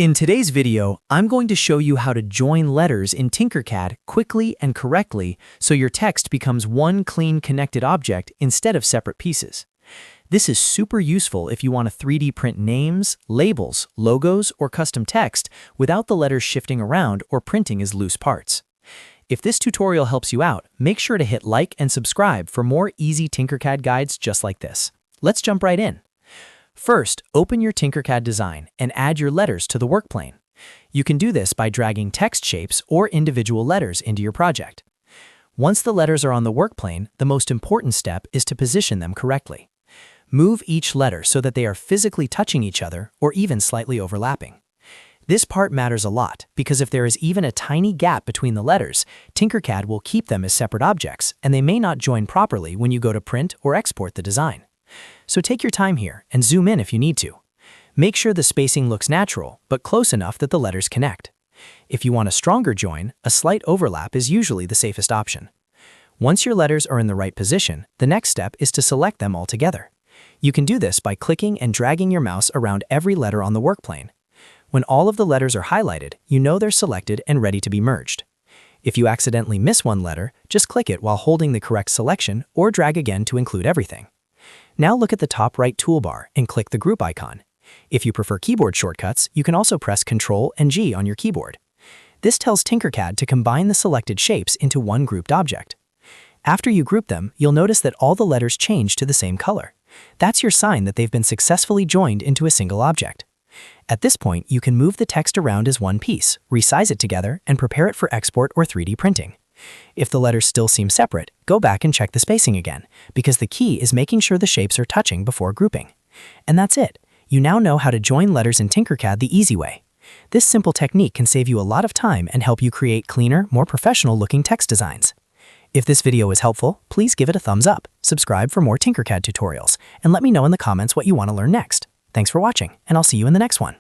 In today's video, I'm going to show you how to join letters in Tinkercad quickly and correctly so your text becomes one clean connected object instead of separate pieces. This is super useful if you want to 3D print names, labels, logos, or custom text without the letters shifting around or printing as loose parts. If this tutorial helps you out, make sure to hit like and subscribe for more easy Tinkercad guides just like this. Let's jump right in. First, open your Tinkercad design and add your letters to the work plane. You can do this by dragging text shapes or individual letters into your project. Once the letters are on the work plane, the most important step is to position them correctly. Move each letter so that they are physically touching each other or even slightly overlapping. This part matters a lot because if there is even a tiny gap between the letters, Tinkercad will keep them as separate objects and they may not join properly when you go to print or export the design. So take your time here and zoom in if you need to. Make sure the spacing looks natural, but close enough that the letters connect. If you want a stronger join, a slight overlap is usually the safest option. Once your letters are in the right position, the next step is to select them all together. You can do this by clicking and dragging your mouse around every letter on the work plane. When all of the letters are highlighted, you know they're selected and ready to be merged. If you accidentally miss one letter, just click it while holding the correct selection or drag again to include everything. Now look at the top right toolbar and click the group icon. If you prefer keyboard shortcuts, you can also press Ctrl and G on your keyboard. This tells Tinkercad to combine the selected shapes into one grouped object. After you group them, you'll notice that all the letters change to the same color. That's your sign that they've been successfully joined into a single object. At this point, you can move the text around as one piece, resize it together, and prepare it for export or 3D printing. If the letters still seem separate, go back and check the spacing again, because the key is making sure the shapes are touching before grouping. And that's it. You now know how to join letters in Tinkercad the easy way. This simple technique can save you a lot of time and help you create cleaner, more professional-looking text designs. If this video was helpful, please give it a thumbs up, subscribe for more Tinkercad tutorials, and let me know in the comments what you want to learn next. Thanks for watching, and I'll see you in the next one.